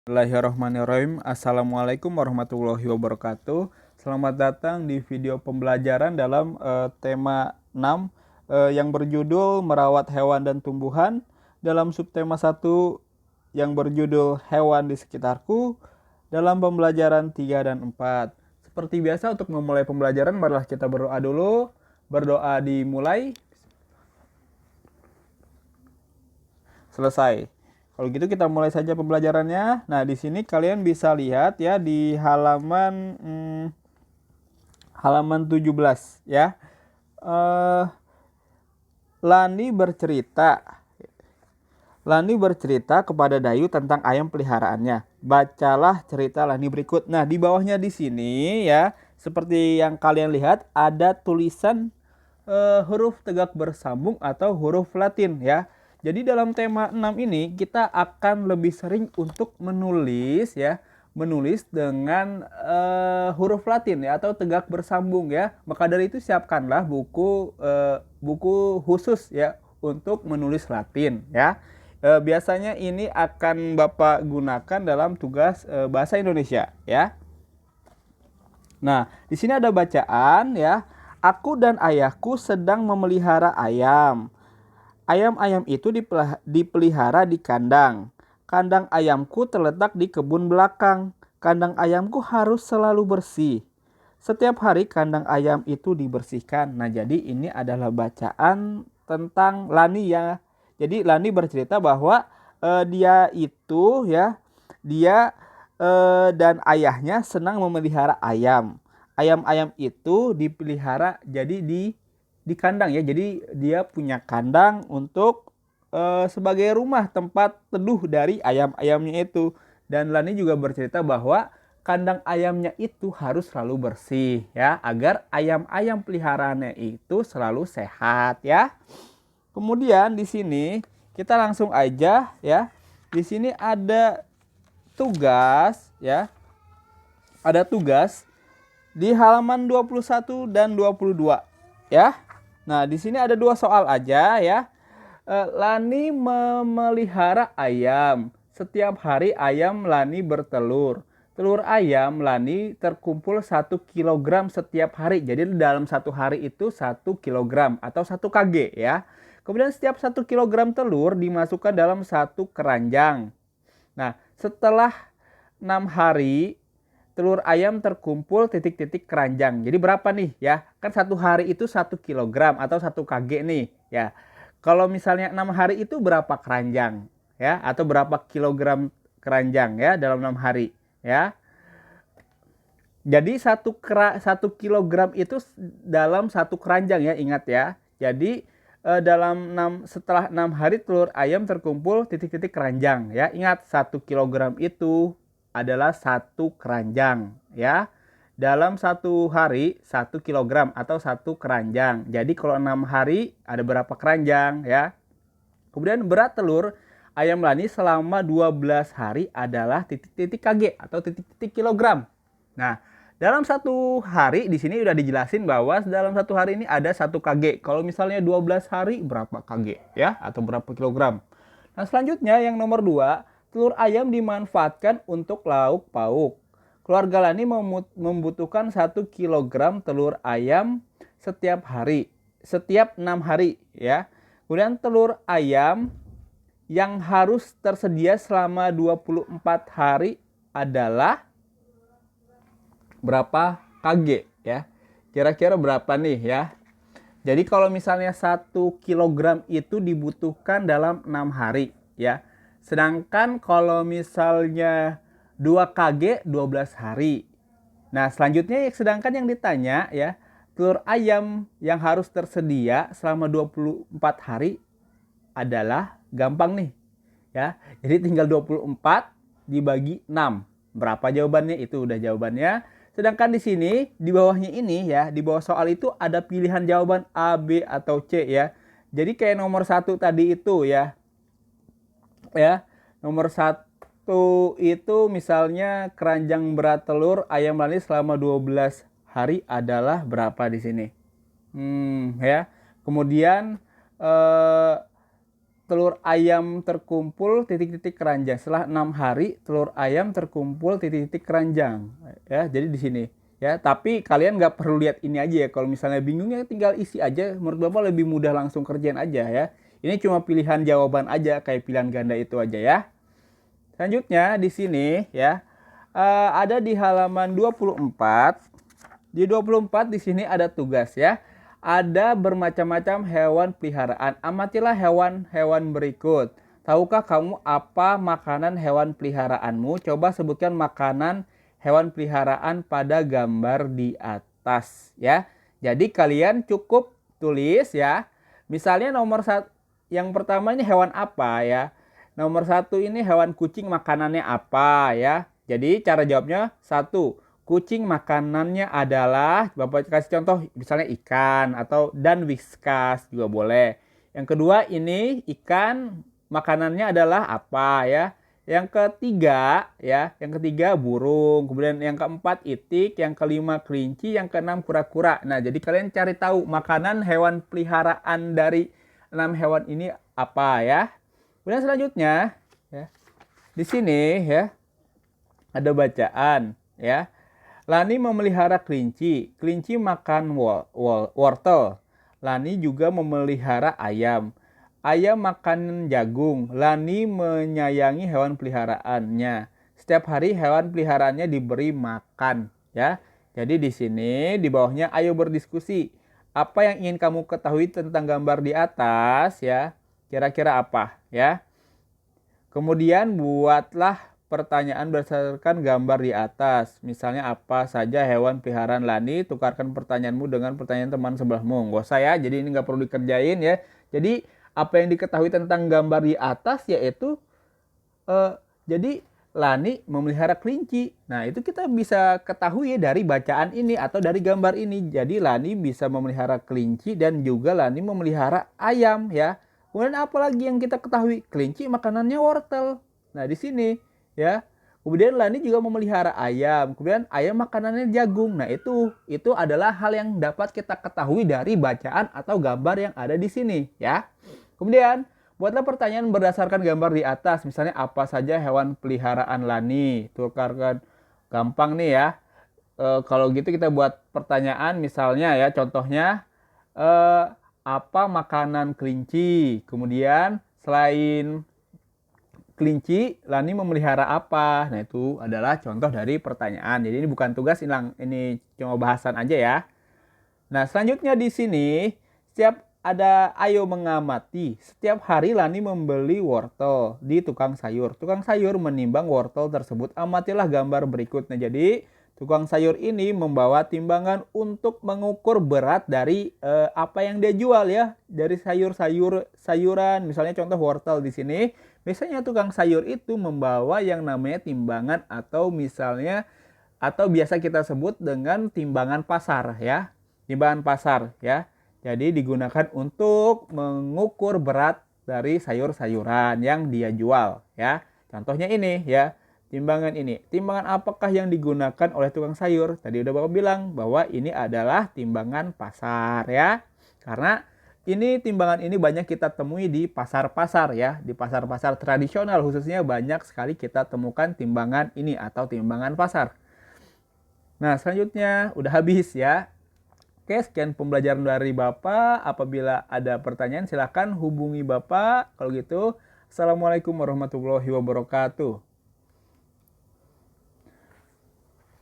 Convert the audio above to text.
Bismillahirrahmanirrahim. Assalamualaikum warahmatullahi wabarakatuh. Selamat datang di video pembelajaran dalam tema 6 yang berjudul merawat hewan dan tumbuhan, dalam subtema 1 yang berjudul hewan di sekitarku, dalam pembelajaran 3 dan 4. Seperti biasa, untuk memulai pembelajaran marilah kita berdoa dulu. Berdoa dimulai. Selesai. Kalau gitu kita mulai saja pembelajarannya. Nah, di sini kalian bisa lihat ya di halaman 17 ya. Lani bercerita kepada Dayu tentang ayam peliharaannya. Bacalah cerita Lani berikut. Nah, di bawahnya di sini ya, seperti yang kalian lihat ada tulisan huruf tegak bersambung atau huruf Latin ya. Jadi dalam tema 6 ini kita akan lebih sering untuk menulis ya, menulis dengan huruf Latin ya atau tegak bersambung ya. Maka dari itu siapkanlah buku khusus ya untuk menulis Latin ya. Biasanya ini akan Bapak gunakan dalam tugas bahasa Indonesia ya. Nah, di sini ada bacaan ya. Aku dan ayahku sedang memelihara ayam. Ayam-ayam itu dipelihara di kandang. Kandang ayamku terletak di kebun belakang. Kandang ayamku harus selalu bersih. Setiap hari kandang ayam itu dibersihkan. Nah, jadi ini adalah bacaan tentang Lani ya. Jadi Lani bercerita bahwa dia dan ayahnya senang memelihara ayam. Ayam-ayam itu dipelihara jadi di kandang ya. Jadi dia punya kandang untuk sebagai rumah tempat teduh dari ayam-ayamnya itu. Dan Lani juga bercerita bahwa kandang ayamnya itu harus selalu bersih ya, agar ayam-ayam peliharaannya itu selalu sehat ya. Kemudian di sini kita langsung aja ya. Di sini ada tugas ya. Ada tugas di halaman 21 dan 22 ya. Nah, di sini ada 2 soal aja ya. Lani memelihara ayam. Setiap hari ayam Lani bertelur. Telur ayam Lani terkumpul 1 kilogram setiap hari. Jadi dalam 1 hari itu 1 kilogram atau 1 kg ya. Kemudian setiap 1 kilogram telur dimasukkan dalam 1 keranjang. Nah, setelah 6 hari telur ayam terkumpul titik-titik keranjang. Jadi berapa nih ya? Kan 1 hari itu 1 kilogram atau 1 kg nih ya. Kalau misalnya 6 hari itu berapa keranjang ya? Atau berapa kilogram keranjang ya dalam 6 hari ya? Jadi 1 kilogram itu dalam 1 keranjang ya, ingat ya. Jadi setelah 6 hari telur ayam terkumpul titik-titik keranjang ya. Ingat, 1 kilogram itu adalah 1 keranjang ya. Dalam 1 hari 1 kilogram atau 1 keranjang. Jadi kalau 6 hari ada berapa keranjang ya. Kemudian berat telur ayam Lani selama 12 hari adalah titik-titik kg atau titik-titik kilogram. Nah, dalam 1 hari di sini udah dijelasin bahwa dalam 1 hari ini ada 1 kg. Kalau misalnya 12 hari berapa kg ya atau berapa kilogram. Nah, selanjutnya yang nomor 2, telur ayam dimanfaatkan untuk lauk pauk. Keluarga Lani membutuhkan 1 kilogram telur ayam setiap hari, setiap 6 hari ya. Kemudian telur ayam yang harus tersedia selama 24 hari adalah berapa kg ya? Kira-kira berapa nih ya? Jadi kalau misalnya 1 kilogram itu dibutuhkan dalam 6 hari ya. Sedangkan kalau misalnya 2 kg 12 hari. Nah, selanjutnya sedangkan yang ditanya ya, telur ayam yang harus tersedia selama 24 hari adalah gampang nih ya. Jadi tinggal 24 dibagi 6. Berapa jawabannya? Itu udah jawabannya. Sedangkan di sini di bawahnya ini ya, di bawah soal itu ada pilihan jawaban A, B atau C ya. Jadi kayak nomor 1 tadi itu ya. Ya, nomor 1 itu misalnya keranjang berat telur ayam Lani selama 12 hari adalah berapa di sini? Ya. Kemudian telur ayam terkumpul titik-titik keranjang. Setelah 6 hari telur ayam terkumpul titik-titik keranjang. Ya, jadi di sini. Ya, tapi kalian nggak perlu lihat ini aja ya. Kalau misalnya bingungnya tinggal isi aja. Menurut Bapak lebih mudah langsung kerjain aja ya. Ini cuma pilihan jawaban aja kayak pilihan ganda itu aja ya. Selanjutnya di sini ya ada di halaman 24. Di 24 di sini ada tugas ya. Ada bermacam-macam hewan peliharaan. Amatilah hewan-hewan berikut. Tahukah kamu apa makanan hewan peliharaanmu? Coba sebutkan makanan hewan peliharaan pada gambar di atas ya. Jadi kalian cukup tulis ya. Misalnya nomor 1, yang pertama ini hewan apa ya? Nomor 1 ini hewan kucing, makanannya apa ya? Jadi cara jawabnya 1. Kucing makanannya adalah, Bapak kasih contoh misalnya ikan atau dan whiskas juga boleh. Yang kedua ini ikan makanannya adalah apa ya? Yang ketiga ya, yang ketiga burung, kemudian yang keempat itik, yang kelima kelinci, yang keenam kura-kura. Nah, jadi kalian cari tahu makanan hewan peliharaan dari 6 hewan ini apa ya. Kemudian selanjutnya ya. Di sini ya ada bacaan ya. Lani memelihara kelinci. Kelinci makan wortel. Lani juga memelihara ayam. Ayam makan jagung. Lani menyayangi hewan peliharaannya. Setiap hari hewan peliharaannya diberi makan, ya. Jadi di sini di bawahnya ayo berdiskusi. Apa yang ingin kamu ketahui tentang gambar di atas, ya? Kira-kira apa, ya? Kemudian buatlah pertanyaan berdasarkan gambar di atas. Misalnya apa saja hewan peliharaan Lani, tukarkan pertanyaanmu dengan pertanyaan teman sebelahmu. Nggak usah ya, jadi ini nggak perlu dikerjain ya. Jadi apa yang diketahui tentang gambar di atas yaitu jadi Lani memelihara kelinci. Nah itu kita bisa ketahui ya dari bacaan ini atau dari gambar ini. Jadi Lani bisa memelihara kelinci dan juga Lani memelihara ayam ya. Kemudian apa lagi yang kita ketahui? Kelinci makanannya wortel. Nah di sini ya. Kemudian Lani juga memelihara ayam. Kemudian ayam makanannya jagung. Nah, itu adalah hal yang dapat kita ketahui dari bacaan atau gambar yang ada di sini, ya. Kemudian, buatlah pertanyaan berdasarkan gambar di atas. Misalnya apa saja hewan peliharaan Lani? Tukarkan, gampang nih ya. Kalau gitu kita buat pertanyaan misalnya ya, contohnya apa makanan kelinci? Kemudian selain kelinci, Lani memelihara apa? Nah, itu adalah contoh dari pertanyaan. Jadi ini bukan tugas, ini cuma bahasan aja ya. Nah, selanjutnya di sini, setiap ada ayo mengamati. Setiap hari Lani membeli wortel di tukang sayur. Tukang sayur menimbang wortel tersebut. Amatilah gambar berikut. Nah, jadi tukang sayur ini membawa timbangan untuk mengukur berat dari apa yang dia jual ya. Dari sayuran, misalnya contoh wortel di sini. Biasanya tukang sayur itu membawa yang namanya timbangan atau misalnya atau biasa kita sebut dengan timbangan pasar ya. Timbangan pasar ya. Jadi digunakan untuk mengukur berat dari sayur-sayuran yang dia jual ya. Contohnya ini ya. Timbangan ini. Timbangan apakah yang digunakan oleh tukang sayur? Tadi udah Bapak bilang bahwa ini adalah timbangan pasar ya. Karena timbangan ini banyak kita temui di pasar-pasar ya. Di pasar-pasar tradisional khususnya banyak sekali kita temukan timbangan ini atau timbangan pasar. Nah selanjutnya udah habis ya. Oke, sekian pembelajaran dari Bapak. Apabila ada pertanyaan silahkan hubungi Bapak. Kalau gitu, Assalamualaikum warahmatullahi wabarakatuh.